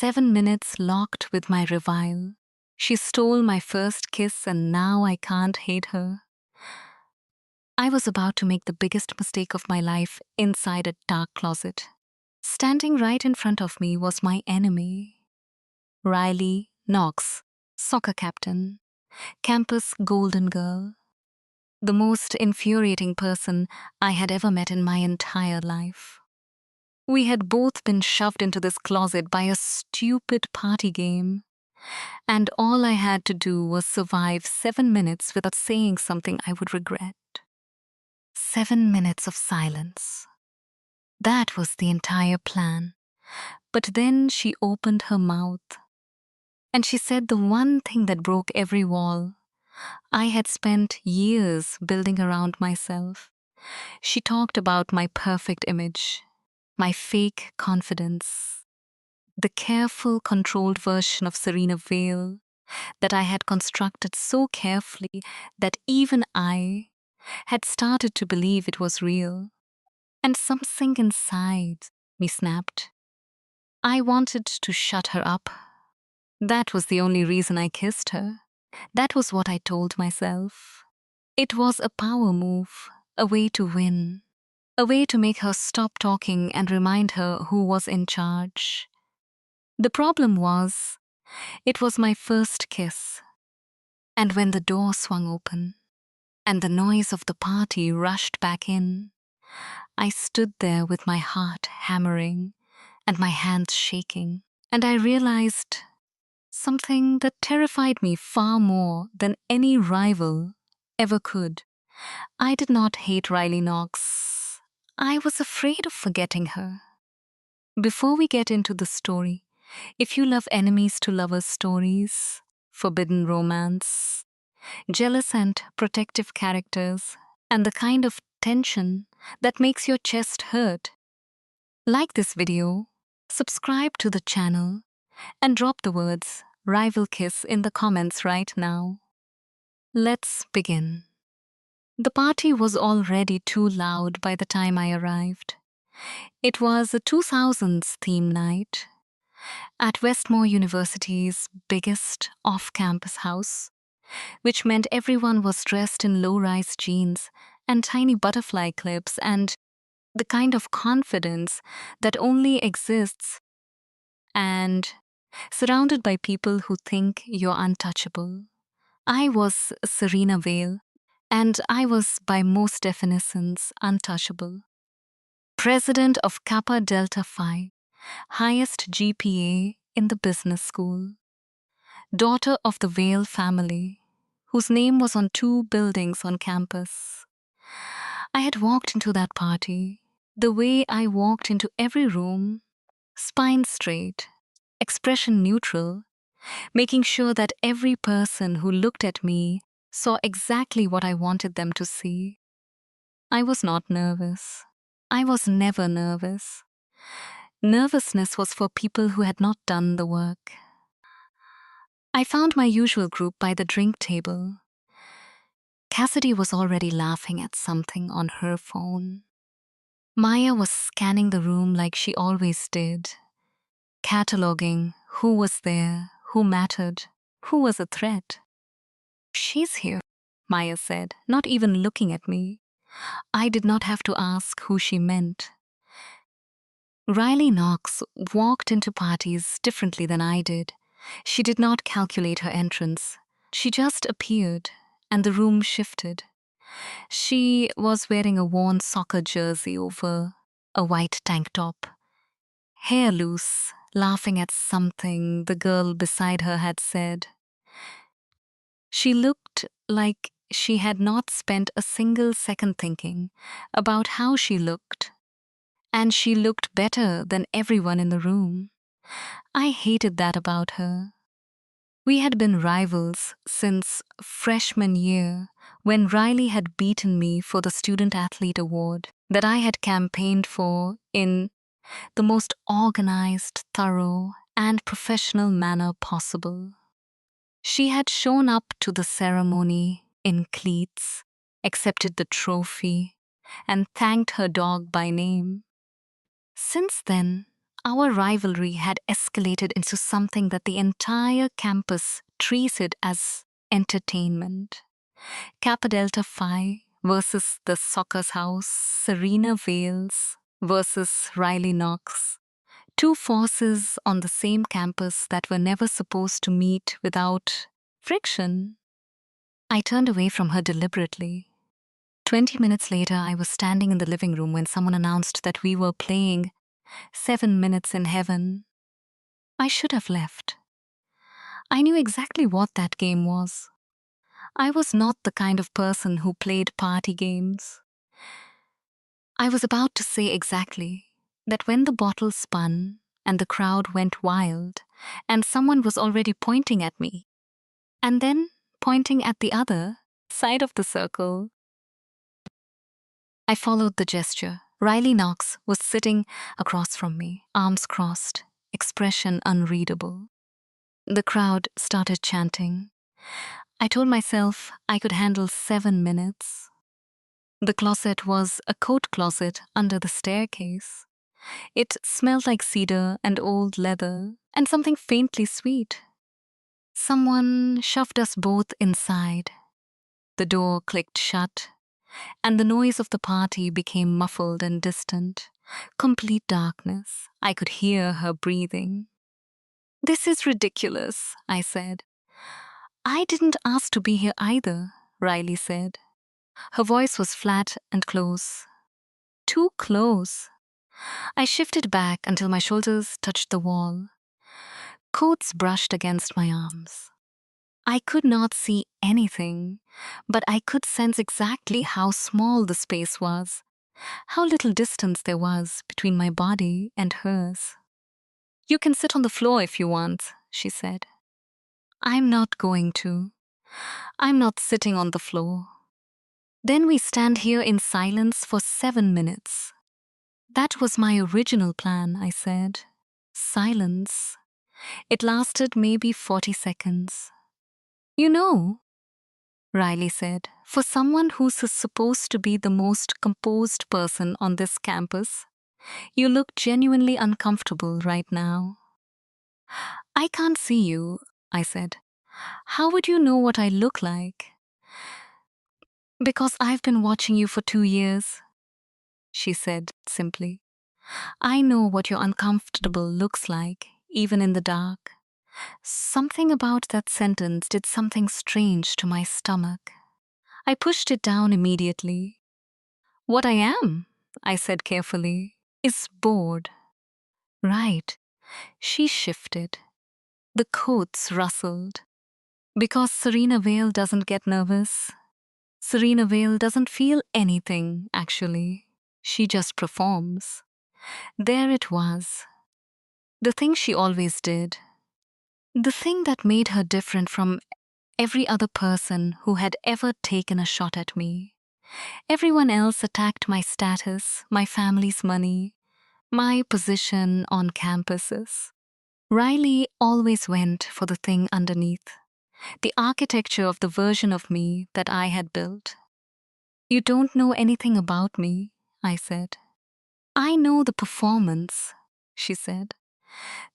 7 minutes locked with my revile. She stole my first kiss and now I can't hate her. I was about to make the biggest mistake of my life inside a dark closet. Standing right in front of me was my enemy. Riley Knox, soccer captain, campus golden girl. The most infuriating person I had ever met in my entire life. We had both been shoved into this closet by a stupid party game. And all I had to do was survive 7 minutes without saying something I would regret. 7 minutes of silence. That was the entire plan. But then she opened her mouth. And she said the one thing that broke every wall I had spent years building around myself. She talked about my perfect image, my fake confidence, the careful, controlled version of Serena Vale that I had constructed so carefully that even I had started to believe it was real. And something inside me snapped. I wanted to shut her up. That was the only reason I kissed her. That was what I told myself. It was a power move, a way to win, a way to make her stop talking and remind her who was in charge. The problem was, it was my first kiss. And when the door swung open, and the noise of the party rushed back in, I stood there with my heart hammering and my hands shaking, and I realized something that terrified me far more than any rival ever could. I did not hate Riley Knox. I was afraid of forgetting her. Before we get into the story, if you love enemies to lovers stories, forbidden romance, jealous and protective characters, and the kind of tension that makes your chest hurt, like this video, subscribe to the channel, and drop the words rival kiss in the comments right now. Let's begin. The party was already too loud by the time I arrived. It was a 2000s theme night at Westmore University's biggest off-campus house, which meant everyone was dressed in low-rise jeans and tiny butterfly clips and the kind of confidence that only exists and surrounded by people who think you're untouchable. I was Serena Vale, and I was by most definitions untouchable. President of Kappa Delta Phi, highest GPA in the business school. Daughter of the Vale family, whose name was on 2 buildings on campus. I had walked into that party the way I walked into every room, spine straight, expression neutral, making sure that every person who looked at me saw exactly what I wanted them to see. I was not nervous. I was never nervous. Nervousness was for people who had not done the work. I found my usual group by the drink table. Cassidy was already laughing at something on her phone. Maya was scanning the room like she always did, cataloging who was there, who mattered, who was a threat. She's here, Maya said, not even looking at me. I did not have to ask who she meant. Riley Knox walked into parties differently than I did. She did not calculate her entrance. She just appeared, and the room shifted. She was wearing a worn soccer jersey over a white tank top, hair loose, laughing at something the girl beside her had said. She looked like she had not spent a single second thinking about how she looked, and she looked better than everyone in the room. I hated that about her. We had been rivals since freshman year, when Riley had beaten me for the Student Athlete Award that I had campaigned for in the most organized, thorough, and professional manner possible. She had shown up to the ceremony in cleats, accepted the trophy, and thanked her dog by name. Since then, Our rivalry had escalated into something that the entire campus treated as entertainment. Kappa Delta Phi versus the Soccer's House, Serena Vales versus Riley Knox. Two forces on the same campus that were never supposed to meet without friction. I turned away from her deliberately. 20 minutes later, I was standing in the living room when someone announced that we were playing 7 Minutes in Heaven. I should have left. I knew exactly what that game was. I was not the kind of person who played party games. I was about to say exactly that when the bottle spun and the crowd went wild and someone was already pointing at me and then pointing at the other side of the circle. I followed the gesture. Riley Knox was sitting across from me, arms crossed, expression unreadable. The crowd started chanting. I told myself I could handle 7 minutes. The closet was a coat closet under the staircase. It smelled like cedar and old leather and something faintly sweet. Someone shoved us both inside. The door clicked shut, and the noise of the party became muffled and distant. Complete darkness. I could hear her breathing. "This is ridiculous," I said. "I didn't ask to be here either," Riley said. Her voice was flat and close. Too close. I shifted back until my shoulders touched the wall. Coats brushed against my arms. I could not see anything, but I could sense exactly how small the space was, how little distance there was between my body and hers. "You can sit on the floor if you want," she said. "I'm not going to. I'm not sitting on the floor." Then we stand here in silence for 7 minutes. "That was my original plan," I said. Silence. It lasted maybe 40 seconds. "You know," Riley said, "for someone who's supposed to be the most composed person on this campus, you look genuinely uncomfortable right now." "I can't see you," I said. "How would you know what I look like?" "Because I've been watching you for 2 years," she said simply. "I know what your uncomfortable looks like, even in the dark." Something about that sentence did something strange to my stomach. I pushed it down immediately. "What I am," I said carefully, "is bored." Right. She shifted. The coats rustled. "Because Serena Vale doesn't get nervous. Serena Vale doesn't feel anything, actually. She just performs." There it was. The thing she always did. The thing that made her different from every other person who had ever taken a shot at me. Everyone else attacked my status, my family's money, my position on campuses. Riley always went for the thing underneath, the architecture of the version of me that I had built. "You don't know anything about me," I said. "I know the performance," she said.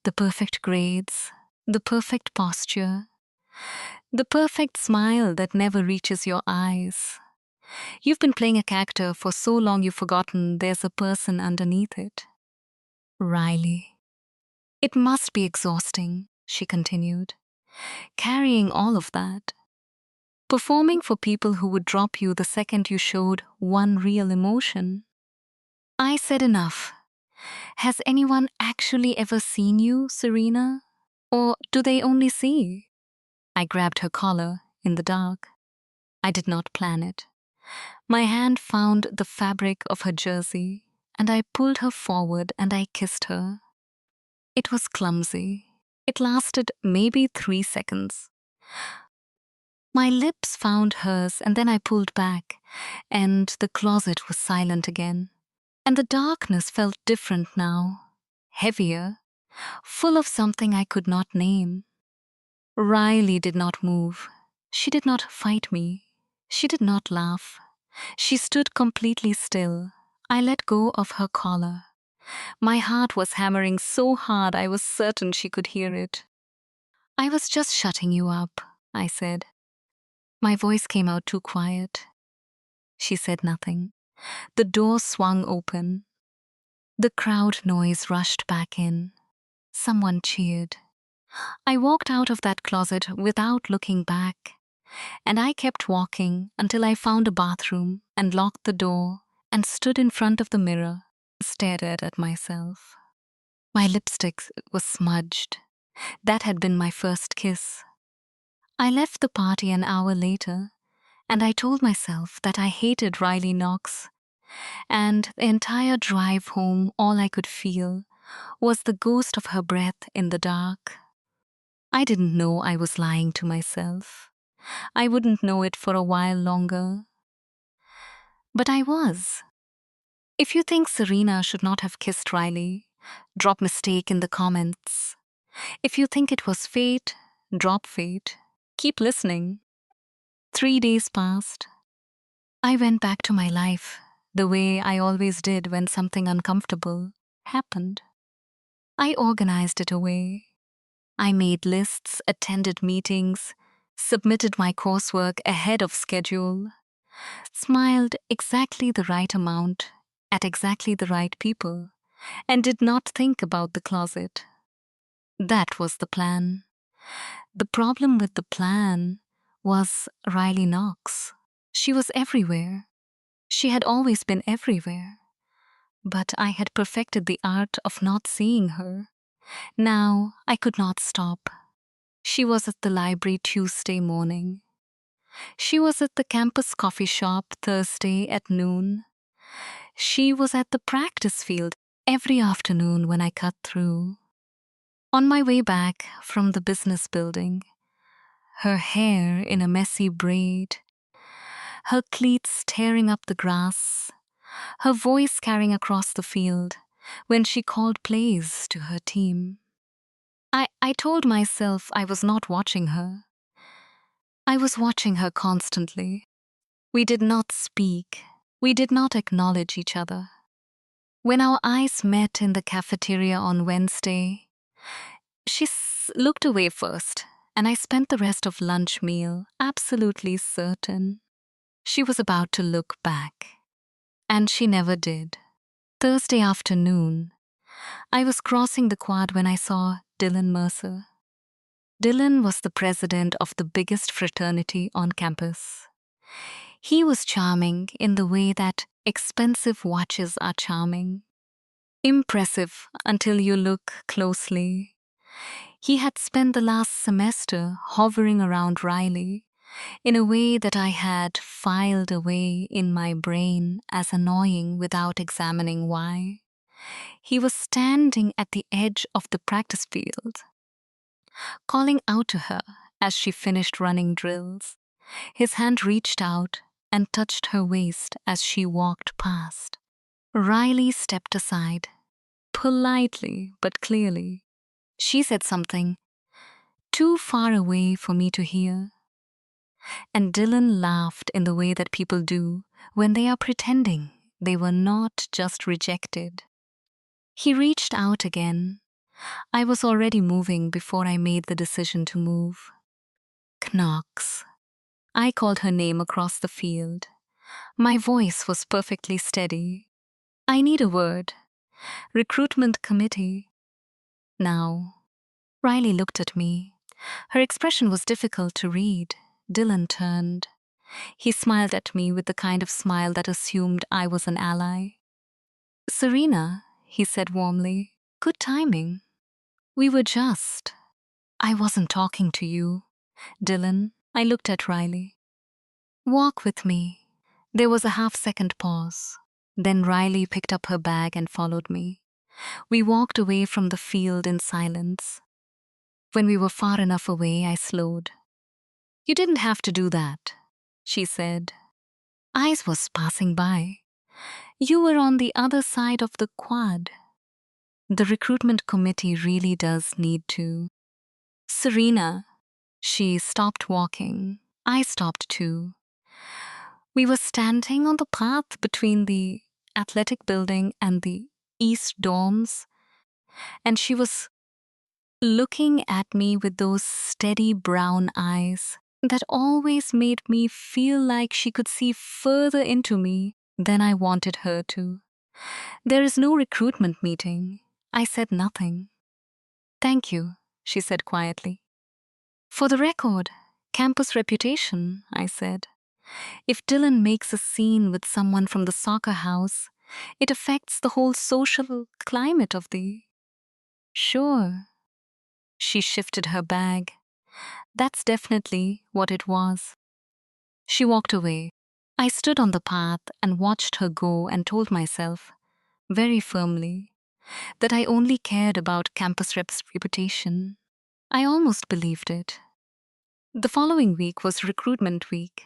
"The perfect grades, the perfect posture, the perfect smile that never reaches your eyes. You've been playing a character for so long you've forgotten there's a person underneath it." "Riley, it must be exhausting," she continued, "carrying all of that. Performing for people who would drop you the second you showed one real emotion." I said, "Enough. Has anyone actually ever seen you, Serena? Or do they only see?" I grabbed her collar in the dark. I did not plan it. My hand found the fabric of her jersey, and I pulled her forward and I kissed her. It was clumsy. It lasted maybe 3 seconds. My lips found hers, and then I pulled back, and the closet was silent again. And the darkness felt different now, heavier, full of something I could not name. Riley did not move. She did not fight me. She did not laugh. She stood completely still. I let go of her collar. My heart was hammering so hard I was certain she could hear it. "I was just shutting you up," I said. My voice came out too quiet. She said nothing. The door swung open. The crowd noise rushed back in. Someone cheered. I walked out of that closet without looking back, and I kept walking until I found a bathroom and locked the door and stood in front of the mirror, stared at myself. My lipstick was smudged. That had been my first kiss. I left the party an hour later, and I told myself that I hated Riley Knox, and the entire drive home all I could feel was the ghost of her breath in the dark. I didn't know I was lying to myself. I wouldn't know it for a while longer. But I was. If you think Serena should not have kissed Riley, drop mistake in the comments. If you think it was fate, drop fate. Keep listening. 3 days passed. I went back to my life the way I always did when something uncomfortable happened. I organized it away. I made lists, attended meetings, submitted my coursework ahead of schedule, smiled exactly the right amount at exactly the right people, and did not think about the closet. That was the plan. The problem with the plan was Riley Knox. She was everywhere. She had always been everywhere. But I had perfected the art of not seeing her. Now I could not stop. She was at the library Tuesday morning. She was at the campus coffee shop Thursday at noon. She was at the practice field every afternoon when I cut through. On my way back from the business building, her hair in a messy braid, her cleats tearing up the grass, her voice carrying across the field when she called plays to her team. I told myself I was not watching her. I was watching her constantly. We did not speak. We did not acknowledge each other. When our eyes met in the cafeteria on Wednesday, she looked away first, and I spent the rest of lunch meal absolutely certain she was about to look back. And she never did. Thursday afternoon, I was crossing the quad when I saw Dylan Mercer. Dylan was the president of the biggest fraternity on campus. He was charming in the way that expensive watches are charming. Impressive until you look closely. He had spent the last semester hovering around Riley in a way that I had filed away in my brain as annoying without examining why. He was standing at the edge of the practice field, calling out to her as she finished running drills. His hand reached out and touched her waist as she walked past. Riley stepped aside, politely but clearly. She said something too far away for me to hear. And Dylan laughed in the way that people do when they are pretending they were not just rejected. He reached out again. I was already moving before I made the decision to move. Knox. I called her name across the field. My voice was perfectly steady. I need a word. Recruitment committee. Now. Riley looked at me. Her expression was difficult to read. Dylan turned. He smiled at me with the kind of smile that assumed I was an ally. "Serena," he said warmly, "good timing. We were just." "I wasn't talking to you." "Dylan," I looked at Riley. "Walk with me." There was a half-second pause. Then Riley picked up her bag and followed me. We walked away from the field in silence. When we were far enough away, I slowed. "You didn't have to do that," she said. "I was passing by. You were on the other side of the quad. The recruitment committee really does need to." "Serena." She stopped walking. I stopped too. We were standing on the path between the athletic building and the East dorms, and she was looking at me with those steady brown eyes that always made me feel like she could see further into me than I wanted her to. "There is no recruitment meeting." I said nothing. "Thank you," she said quietly. "For the record, campus reputation," I said. "If Dylan makes a scene with someone from the soccer house, it affects the whole social climate of the..." "Sure." She shifted her bag. "That's definitely what it was." She walked away. I stood on the path and watched her go and told myself, very firmly, that I only cared about campus rep's reputation. I almost believed it. The following week was recruitment week.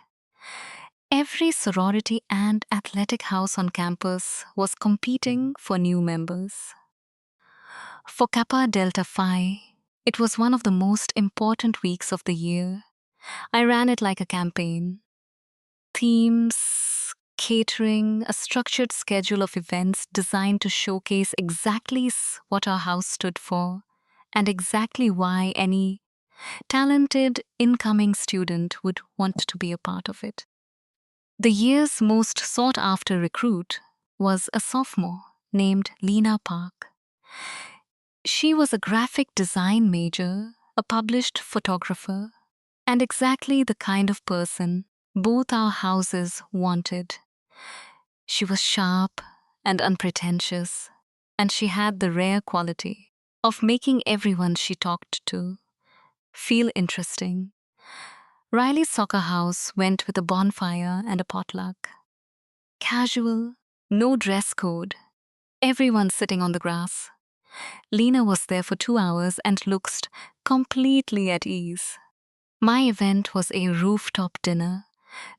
Every sorority and athletic house on campus was competing for new members. For Kappa Delta Phi, it was one of the most important weeks of the year. I ran it like a campaign. Themes, catering, a structured schedule of events designed to showcase exactly what our house stood for and exactly why any talented incoming student would want to be a part of it. The year's most sought-after recruit was a sophomore named Lena Park. She was a graphic design major, a published photographer, and exactly the kind of person both our houses wanted. She was sharp and unpretentious, and she had the rare quality of making everyone she talked to feel interesting. Riley's soccer house went with a bonfire and a potluck. Casual, no dress code, everyone sitting on the grass. Lena was there for 2 hours and looked completely at ease. My event was a rooftop dinner,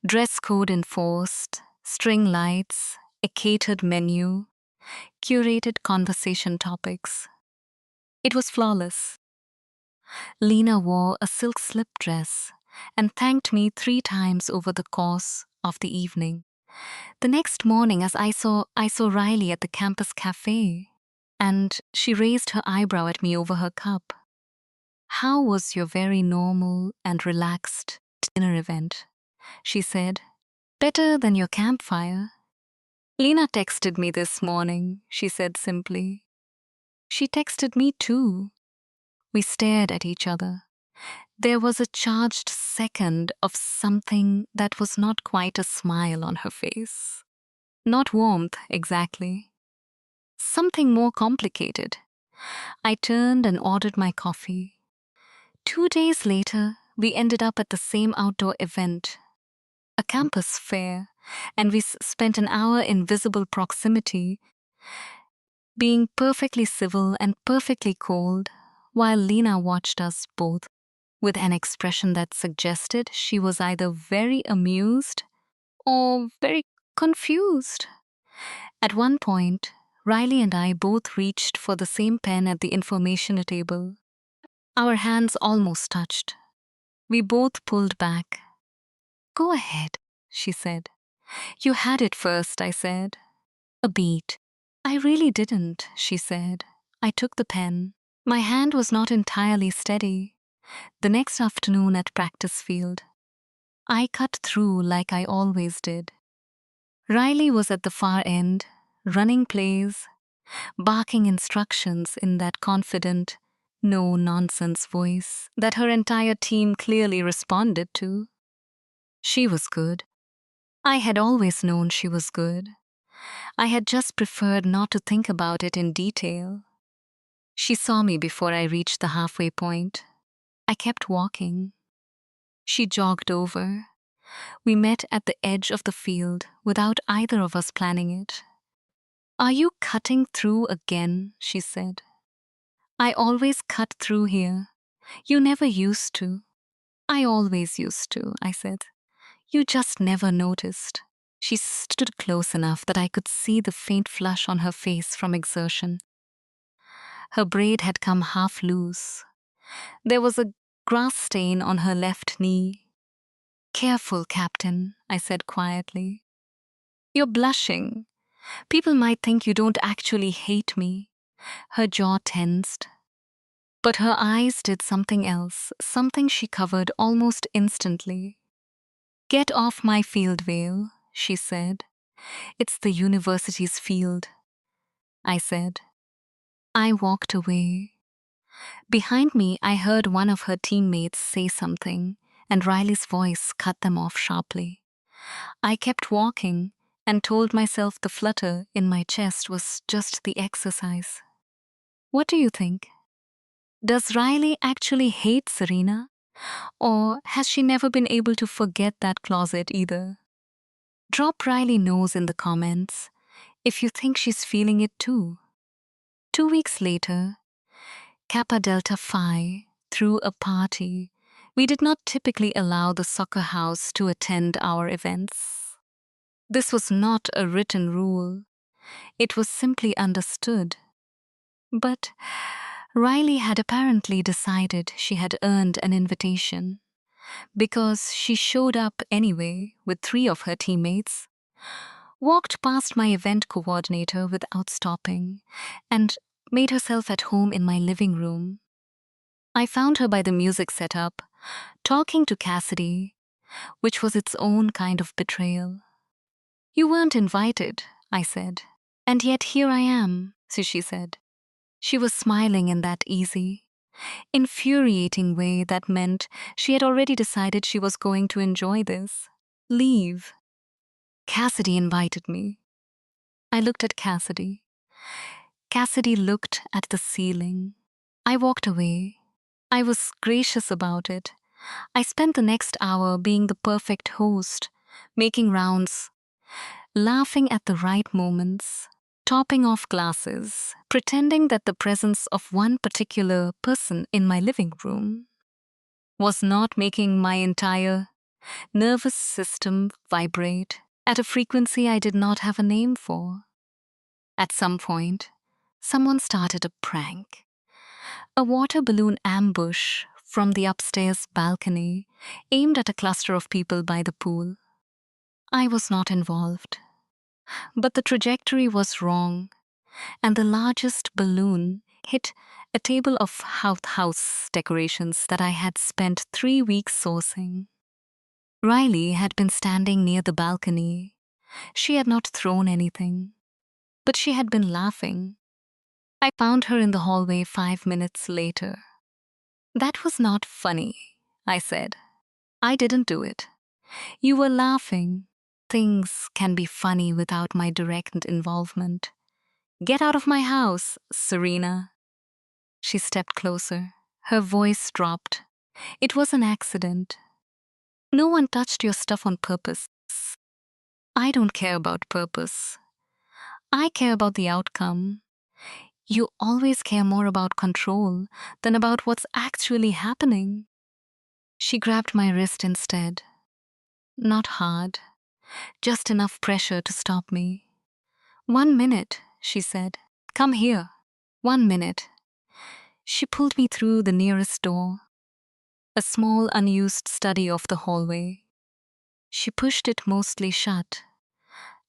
dress code enforced, string lights, a catered menu, curated conversation topics. It was flawless. Lena wore a silk slip dress and thanked me 3 times over the course of the evening. The next morning, as I saw Riley at the campus cafe, and she raised her eyebrow at me over her cup. "How was your very normal and relaxed dinner event?" she said. "Better than your campfire." "Lena texted me this morning," she said simply. "She texted me too." We stared at each other. There was a charged second of something that was not quite a smile on her face. Not warmth, exactly. Something more complicated. I turned and ordered my coffee. 2 days later, we ended up at the same outdoor event, a campus fair, and we spent an hour in visible proximity, being perfectly civil and perfectly cold, while Lena watched us both with an expression that suggested she was either very amused or very confused. At one point, Riley and I both reached for the same pen at the information table. Our hands almost touched. We both pulled back. "Go ahead," she said. "You had it first," I said. A beat. "I really didn't," she said. I took the pen. My hand was not entirely steady. The next afternoon at practice field, I cut through like I always did. Riley was at the far end, running plays, barking instructions in that confident, no-nonsense voice that her entire team clearly responded to. She was good. I had always known she was good. I had just preferred not to think about it in detail. She saw me before I reached the halfway point. I kept walking. She jogged over. We met at the edge of the field without either of us planning it. "Are you cutting through again?" she said. "I always cut through here. You never used to." "I always used to," I said. "You just never noticed." She stood close enough that I could see the faint flush on her face from exertion. Her braid had come half loose. There was a grass stain on her left knee. "Careful, Captain," I said quietly. "You're blushing." People might think you don't actually hate me. Her jaw tensed. But her eyes did something else, something she covered almost instantly. Get off my field, Vale, she said. It's the university's field, I said. I walked away. Behind me, I heard one of her teammates say something, and Riley's voice cut them off sharply. I kept walking and told myself the flutter in my chest was just the exercise. What do you think? Does Riley actually hate Serena? Or has she never been able to forget that closet either? Drop Riley knows in the comments if you think she's feeling it too. 2 weeks later, Kappa Delta Phi threw a party. We did not typically allow the soccer house to attend our events. This was not a written rule. It was simply understood. But Riley had apparently decided she had earned an invitation because she showed up anyway with 3 of her teammates, walked past my event coordinator without stopping, and made herself at home in my living room. I found her by the music setup, talking to Cassidy, which was its own kind of betrayal. You weren't invited, I said. And yet here I am, she said. She was smiling in that easy, infuriating way that meant she had already decided she was going to enjoy this. Leave. Cassidy invited me. I looked at Cassidy. Cassidy looked at the ceiling. I walked away. I was gracious about it. I spent the next hour being the perfect host, making rounds, laughing at the right moments, topping off glasses, pretending that the presence of one particular person in my living room was not making my entire nervous system vibrate at a frequency I did not have a name for. At some point, someone started a prank. A water balloon ambush from the upstairs balcony aimed at a cluster of people by the pool. I was not involved. But the trajectory was wrong, and the largest balloon hit a table of house decorations that I had spent 3 weeks sourcing. Riley had been standing near the balcony. She had not thrown anything, but she had been laughing. I found her in the hallway 5 minutes later. That was not funny, I said. I didn't do it. You were laughing. Things can be funny without my direct involvement. Get out of my house, Serena. She stepped closer. Her voice dropped. It was an accident. No one touched your stuff on purpose. I don't care about purpose. I care about the outcome. You always care more about control than about what's actually happening. She grabbed my wrist instead. Not hard, just enough pressure to stop me. 1 minute, she said. Come here. 1 minute. She pulled me through the nearest door, a small unused study off the hallway. She pushed it mostly shut.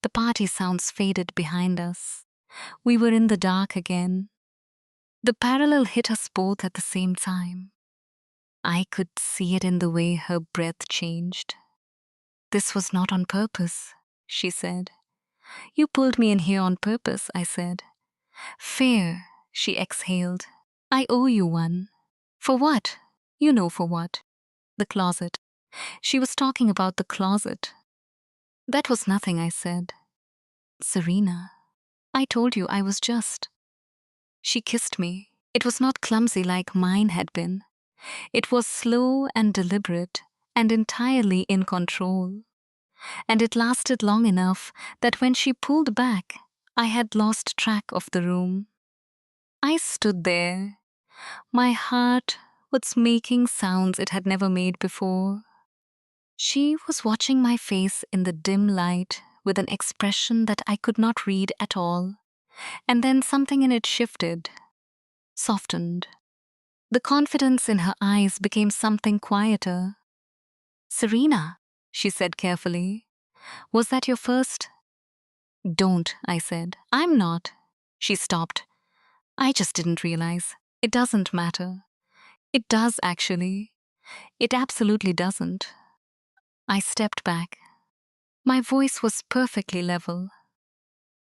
The party sounds faded behind us. We were in the dark again. The parallel hit us both at the same time. I could see it in the way her breath changed. This was not on purpose, she said. You pulled me in here on purpose, I said. Fair, she exhaled. I owe you one. For what? You know for what. The closet. She was talking about the closet. That was nothing, I said. Serena, I told you I was just. She kissed me. It was not clumsy like mine had been. It was slow and deliberate and entirely in control. And it lasted long enough that when she pulled back, I had lost track of the room. I stood there. My heart was making sounds it had never made before. She was watching my face in the dim light with an expression that I could not read at all, and then something in it shifted, softened. The confidence in her eyes became something quieter. Serena, she said carefully, was that your first? Don't, I said. I'm not. She stopped. I just didn't realize. It doesn't matter. It does, actually. It absolutely doesn't. I stepped back. My voice was perfectly level.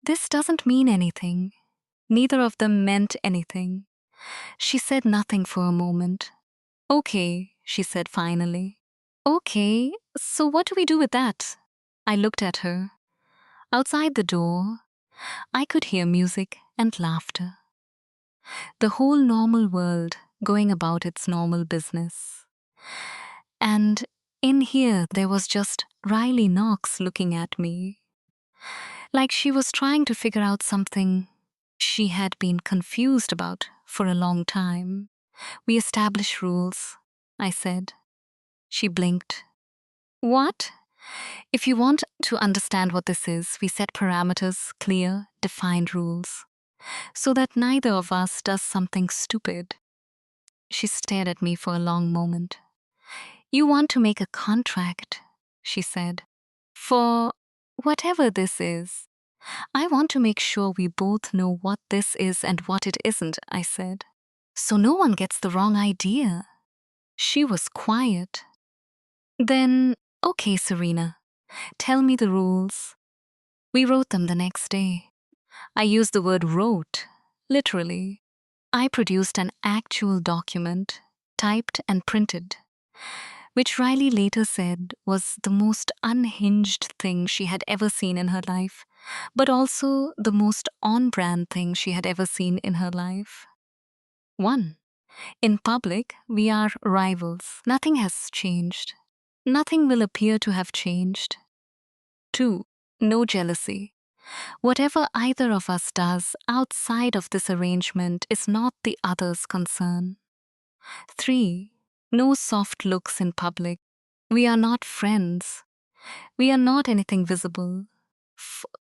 This doesn't mean anything. Neither of them meant anything. She said nothing for a moment. Okay, she said finally. Okay, so what do we do with that? I looked at her. Outside the door, I could hear music and laughter. The whole normal world going about its normal business. And in here, there was just Riley Knox looking at me. Like she was trying to figure out something she had been confused about for a long time. We establish rules, I said. She blinked. What? If you want to understand what this is, we set parameters, clear, defined rules, so that neither of us does something stupid. She stared at me for a long moment. You want to make a contract, she said. For whatever this is. I want to make sure we both know what this is and what it isn't, I said. So no one gets the wrong idea. She was quiet. Then, okay, Serena, tell me the rules. We wrote them the next day. I used the word wrote, literally. I produced an actual document, typed and printed, which Riley later said was the most unhinged thing she had ever seen in her life, but also the most on-brand thing she had ever seen in her life. 1. In public, we are rivals. Nothing has changed. Nothing will appear to have changed. 2. No jealousy. Whatever either of us does outside of this arrangement is not the other's concern. 3. No soft looks in public. We are not friends. We are not anything visible.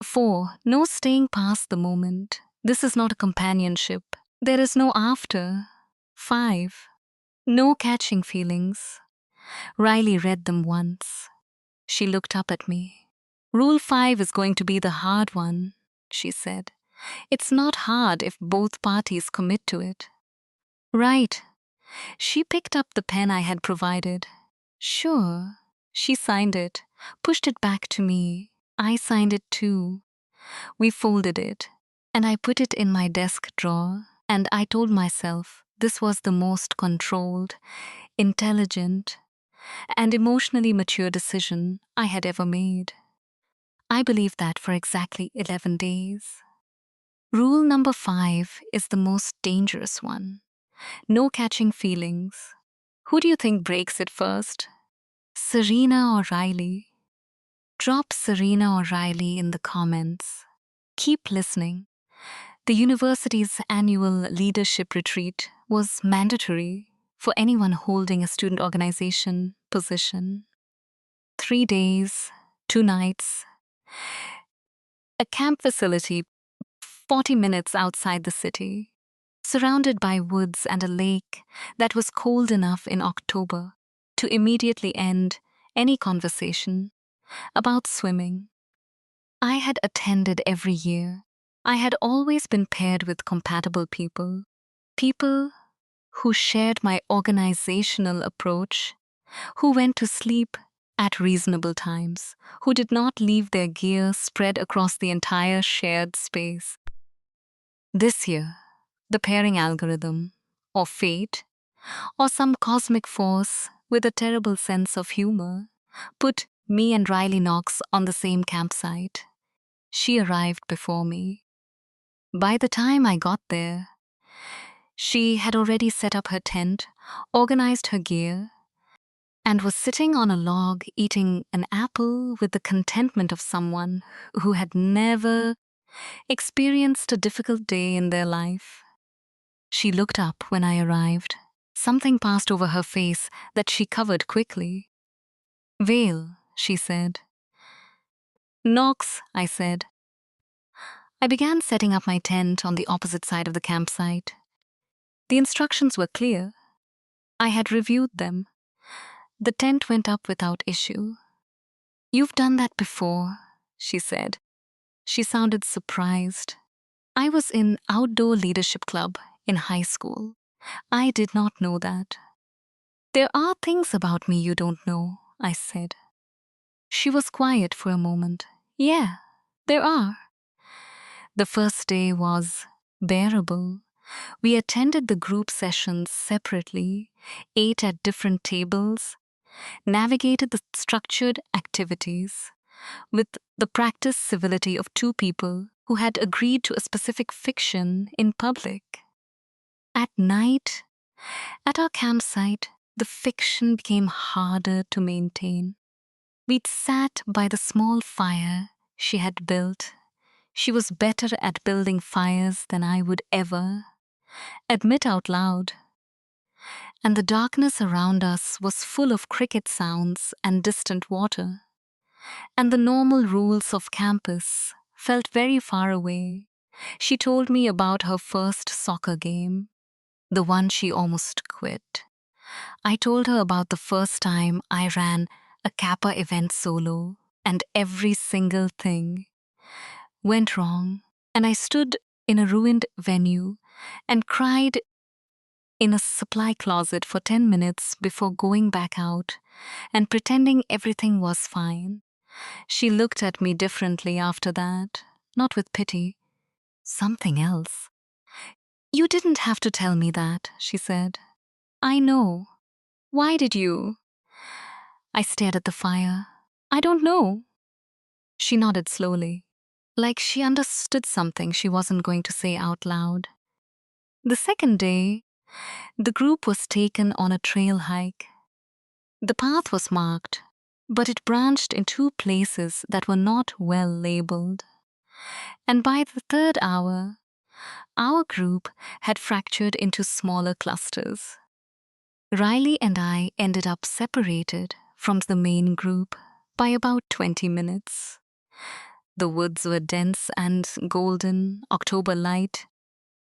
4. No staying past the moment. This is not a companionship. There is no after. 5. No catching feelings. Riley read them once. She looked up at me. Rule 5 is going to be the hard one, she said. It's not hard if both parties commit to it. Right. She picked up the pen I had provided. Sure. She signed it, pushed it back to me. I signed it too. We folded it, and I put it in my desk drawer, and I told myself this was the most controlled, intelligent, and emotionally mature decision I had ever made. I believed that for exactly 11 days. Rule number 5 is the most dangerous one. No catching feelings. Who do you think breaks it first? Serena or Riley? Drop Serena or Riley in the comments. Keep listening. The university's annual leadership retreat was mandatory for anyone holding a student organization position. 3 days, 2 nights. A camp facility 40 minutes outside the city, surrounded by woods and a lake that was cold enough in October to immediately end any conversation about swimming. I had attended every year. I had always been paired with compatible people, people who shared my organizational approach, who went to sleep at reasonable times, who did not leave their gear spread across the entire shared space. This year, the pairing algorithm, or fate, or some cosmic force with a terrible sense of humor, put me and Riley Knox on the same campsite. She arrived before me. By the time I got there, she had already set up her tent, organized her gear, and was sitting on a log eating an apple with the contentment of someone who had never experienced a difficult day in their life. She looked up when I arrived. Something passed over her face that she covered quickly. Vale, she said. Knox, I said. I began setting up my tent on the opposite side of the campsite. The instructions were clear. I had reviewed them. The tent went up without issue. You've done that before, she said. She sounded surprised. I was in outdoor leadership club in high school. I did not know that. There are things about me you don't know, I said. She was quiet for a moment. Yeah, there are. The first day was bearable. We attended the group sessions separately, ate at different tables, navigated the structured activities with the practiced civility of two people who had agreed to a specific fiction in public. At night, at our campsite, the fiction became harder to maintain. We'd sat by the small fire she had built. She was better at building fires than I would ever admit out loud. And the darkness around us was full of cricket sounds and distant water. And the normal rules of campus felt very far away. She told me about her first soccer game, the one she almost quit. I told her about the first time I ran a Kappa event solo, and every single thing went wrong, and I stood in a ruined venue and cried in a supply closet for 10 minutes before going back out and pretending everything was fine. She looked at me differently after that, not with pity, something else. You didn't have to tell me that, she said. I know. Why did you? I stared at the fire. I don't know. She nodded slowly, like she understood something she wasn't going to say out loud. The second day, the group was taken on a trail hike. The path was marked, but it branched in two places that were not well labeled. And by the third hour, our group had fractured into smaller clusters. Riley and I ended up separated from the main group by about 20 minutes. The woods were dense and golden, October light,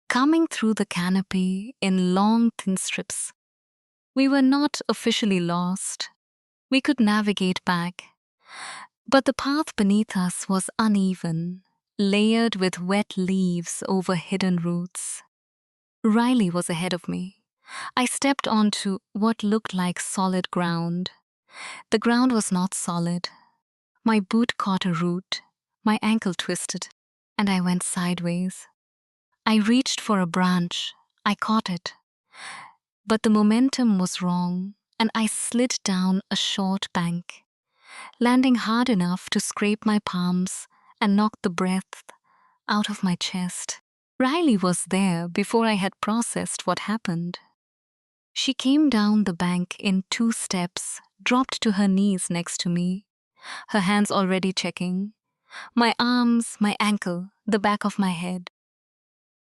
coming through the canopy in long, thin strips. We were not officially lost. We could navigate back. But the path beneath us was uneven, layered with wet leaves over hidden roots. Riley was ahead of me. I stepped onto what looked like solid ground. The ground was not solid. My boot caught a root, my ankle twisted, and I went sideways. I reached for a branch. I caught it. But the momentum was wrong, and I slid down a short bank, landing hard enough to scrape my palms and knock the breath out of my chest. Riley was there before I had processed what happened. She came down the bank in 2 steps, dropped to her knees next to me, her hands already checking my arms, my ankle, the back of my head.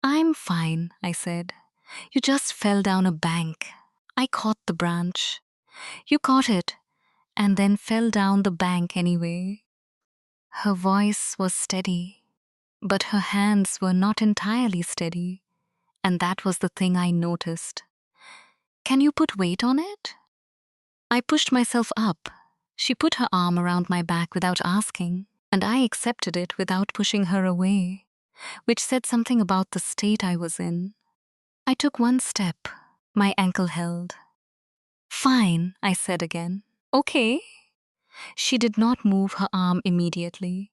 I'm fine, I said. You just fell down a bank. I caught the branch. You caught it, and then fell down the bank anyway. Her voice was steady, but her hands were not entirely steady, and that was the thing I noticed. Can you put weight on it? I pushed myself up. She put her arm around my back without asking, and I accepted it without pushing her away, which said something about the state I was in. I took 1 step. My ankle held. Fine, I said again. Okay. She did not move her arm immediately.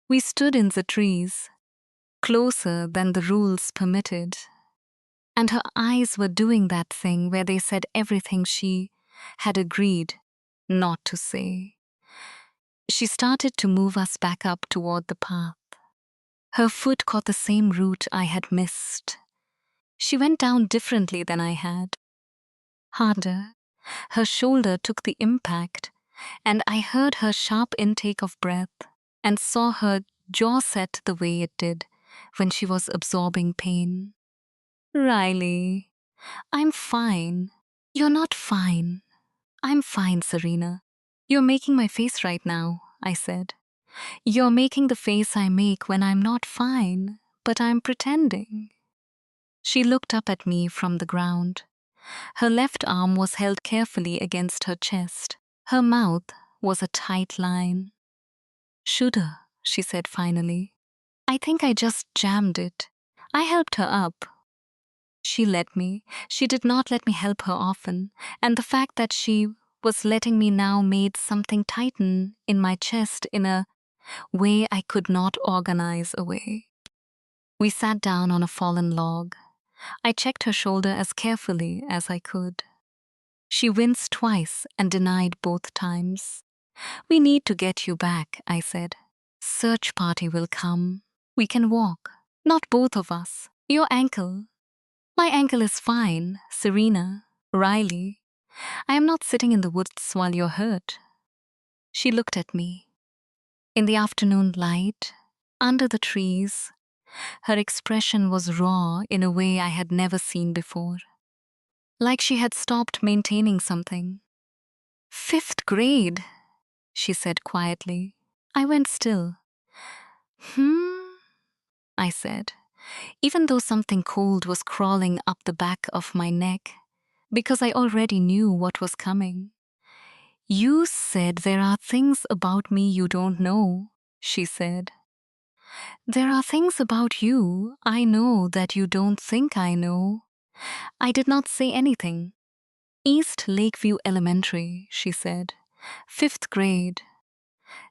We stood in the trees, closer than the rules permitted, and her eyes were doing that thing where they said everything she had agreed not to say. She started to move us back up toward the path. Her foot caught the same root I had missed. She went down differently than I had. Harder. Her shoulder took the impact, and I heard her sharp intake of breath and saw her jaw set the way it did when she was absorbing pain. Riley, I'm fine. You're not fine. I'm fine, Serena. You're making my face right now, I said. You're making the face I make when I'm not fine, but I'm pretending. She looked up at me from the ground. Her left arm was held carefully against her chest. Her mouth was a tight line. Shoulda, she said finally. I think I just jammed it. I helped her up. She let me. She did not let me help her often, and the fact that she was letting me now made something tighten in my chest in a way I could not organize away. We sat down on a fallen log. I checked her shoulder as carefully as I could. She winced twice and denied both times. We need to get you back, I said. Search party will come. We can walk. Not both of us. Your ankle. My ankle is fine, Serena, Riley. I am not sitting in the woods while you're hurt. She looked at me. In the afternoon light, under the trees, her expression was raw in a way I had never seen before. Like she had stopped maintaining something. 5th grade, she said quietly. I went still. I said, even though something cold was crawling up the back of my neck, because I already knew what was coming. You said there are things about me you don't know, she said. There are things about you I know that you don't think I know. I did not say anything. East Lakeview Elementary, she said. 5th grade.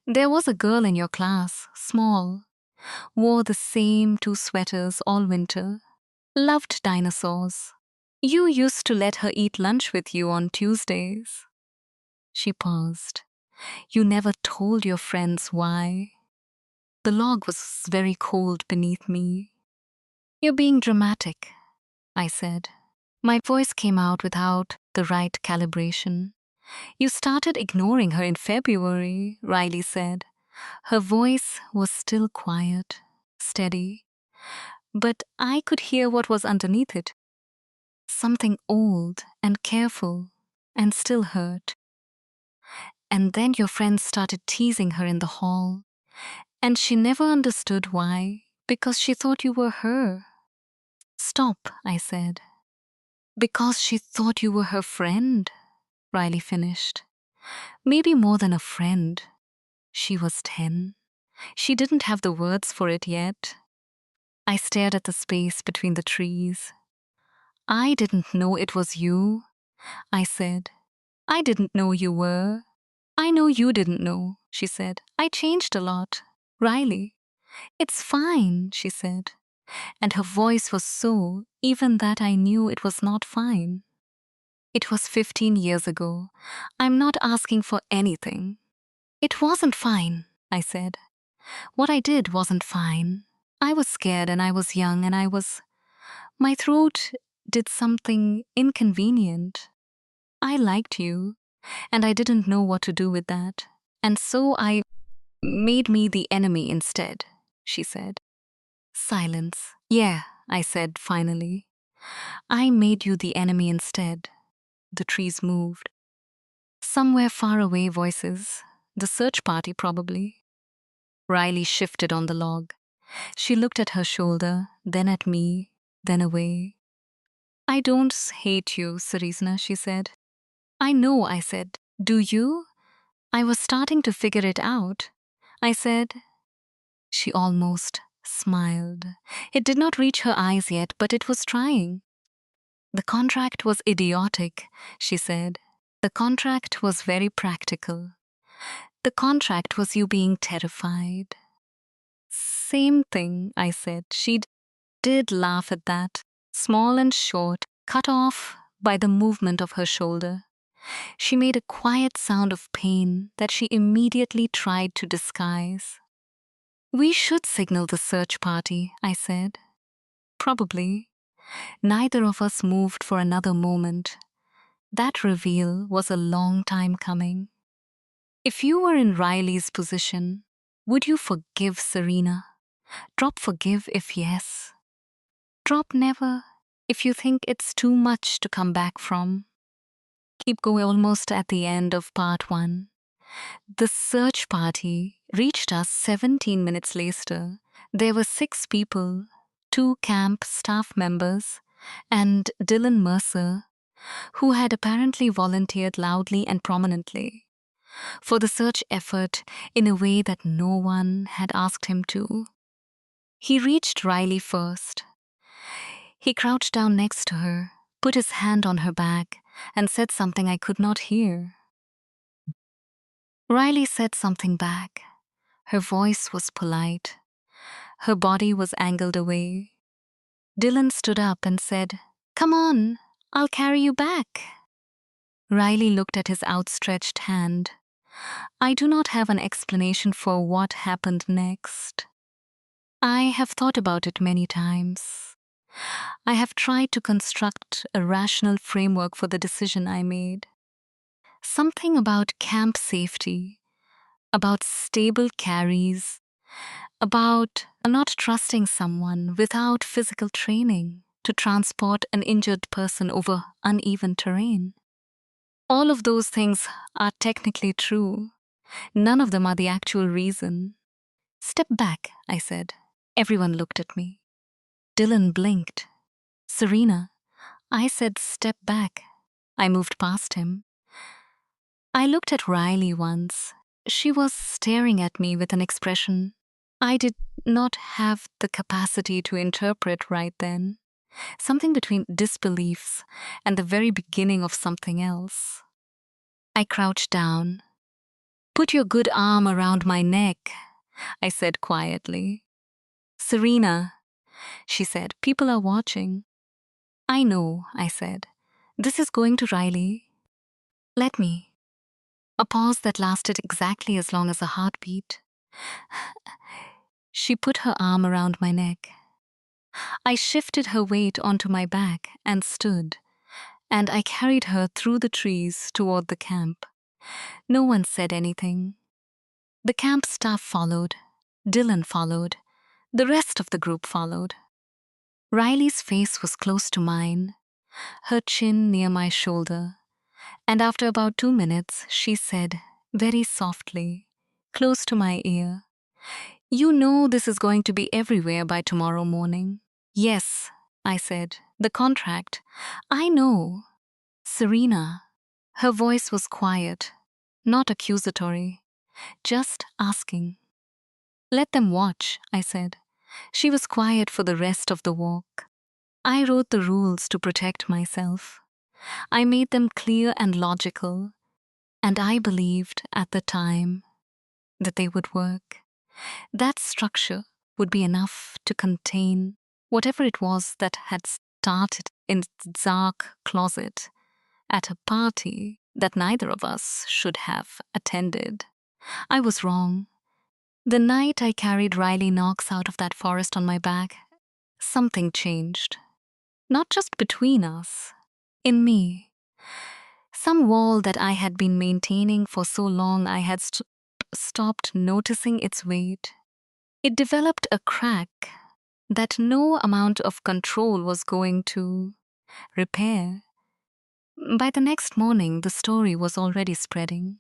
There was a girl in your class, small, wore the same 2 sweaters all winter, loved dinosaurs. You used to let her eat lunch with you on Tuesdays. She paused. You never told your friends why. The log was very cold beneath me. You're being dramatic, I said. My voice came out without the right calibration. You started ignoring her in February, Riley said. Her voice was still quiet, steady, but I could hear what was underneath it. Something old and careful and still hurt. And then your friends started teasing her in the hall, and she never understood why, because she thought you were her. Stop, I said. Because she thought you were her friend, Riley finished. Maybe more than a friend. She was 10. She didn't have the words for it yet. I stared at the space between the trees. I didn't know it was you, I said. I didn't know you were. I know you didn't know, she said. I changed a lot. Riley. It's fine, she said. And her voice was so even that I knew it was not fine. It was 15 years ago. I'm not asking for anything. It wasn't fine, I said. What I did wasn't fine. I was scared and I was young and my throat did something inconvenient. I liked you, and I didn't know what to do with that. And so I made me the enemy instead, she said. Silence. Yeah, I said finally. I made you the enemy instead. The trees moved. Somewhere far away voices. The search party, probably. Riley shifted on the log. She looked at her shoulder, then at me, then away. I don't hate you, Sarisna, she said. I know, I said. Do you? I was starting to figure it out. I said. She almost smiled. It did not reach her eyes yet, but it was trying. The contract was idiotic, she said. The contract was very practical. The contract was you being terrified. Same thing, I said. She did laugh at that, small and short, cut off by the movement of her shoulder. She made a quiet sound of pain that she immediately tried to disguise. We should signal the search party, I said. Probably. Neither of us moved for another moment. That reveal was a long time coming. If you were in Riley's position, would you forgive Serena? Drop forgive if yes. Drop never if you think it's too much to come back from. Keep going. Almost at the end of part 1. The search party reached us 17 minutes later. There were 6 people, 2 camp staff members, and Dylan Mercer, who had apparently volunteered loudly and prominently. for the search effort in a way that no one had asked him to. He reached Riley first. He crouched down next to her, put his hand on her back, and said something I could not hear. Riley said something back. Her voice was polite. Her body was angled away. Dylan stood up and said, "Come on, I'll carry you back." Riley looked at his outstretched hand. I do not have an explanation for what happened next. I have thought about it many times. I have tried to construct a rational framework for the decision I made. Something about camp safety, about stable carries, about not trusting someone without physical training to transport an injured person over uneven terrain. All of those things are technically true. None of them are the actual reason. "Step back," I said. Everyone looked at me. Dylan blinked. "Serena," I said, "step back." I moved past him. I looked at Riley once. She was staring at me with an expression I did not have the capacity to interpret right then. Something between disbeliefs and the very beginning of something else. I crouched down. "Put your good arm around my neck," I said quietly. "Serena," she said, "people are watching." "I know," I said. "This is going to Riley. Let me." A pause that lasted exactly as long as a heartbeat. She put her arm around my neck. I shifted her weight onto my back and stood, and I carried her through the trees toward the camp. No one said anything. The camp staff followed. Dylan followed. The rest of the group followed. Riley's face was close to mine, her chin near my shoulder, and after about 2 minutes, she said, very softly, close to my ear, "You know this is going to be everywhere by tomorrow morning." "Yes," I said, "the contract. I know." "Serena." Her voice was quiet, not accusatory, just asking. "Let them watch," I said. She was quiet for the rest of the walk. I wrote the rules to protect myself. I made them clear and logical, and I believed at the time that they would work. That structure would be enough to contain whatever it was that had started in the dark closet at a party that neither of us should have attended. I was wrong. The night I carried Riley Knox out of that forest on my back, something changed. Not just between us, in me. Some wall that I had been maintaining for so long I had stopped noticing its weight. It developed a crack that no amount of control was going to repair. By the next morning, the story was already spreading.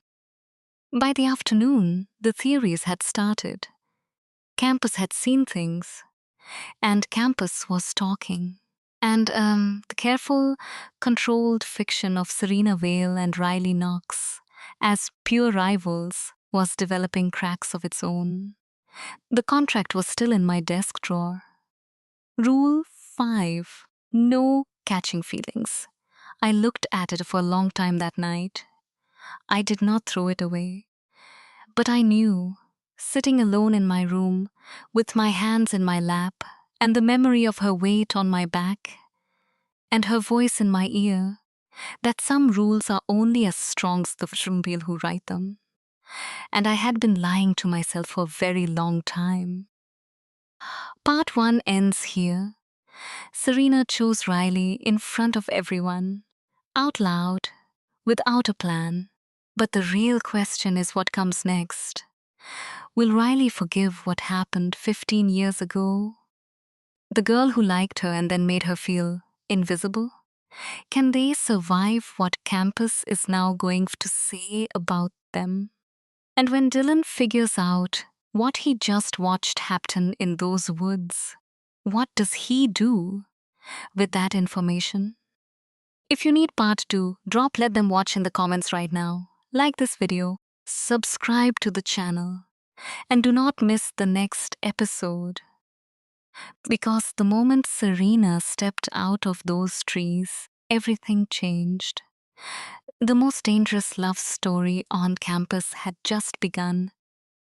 By the afternoon, the theories had started. Campus had seen things, and campus was talking. And the careful, controlled fiction of Serena Vale and Riley Knox as pure rivals was developing cracks of its own. The contract was still in my desk drawer. Rule 5. No catching feelings. I looked at it for a long time that night. I did not throw it away. But I knew, sitting alone in my room, with my hands in my lap, and the memory of her weight on my back, and her voice in my ear, that some rules are only as strong as the people who write them. And I had been lying to myself for a very long time. Part 1 ends here. Serena chose Riley in front of everyone, out loud, without a plan. But the real question is what comes next. Will Riley forgive what happened 15 years ago? The girl who liked her and then made her feel invisible? Can they survive what campus is now going to say about them? And when Dylan figures out what he just watched happen in those woods, what does he do with that information? If you need part 2, drop "Let Them Watch" in the comments right now. Like this video. subscribe to the channel, and do not miss the next episode. Because the moment Serena stepped out of those trees, everything changed. The most dangerous love story on campus had just begun.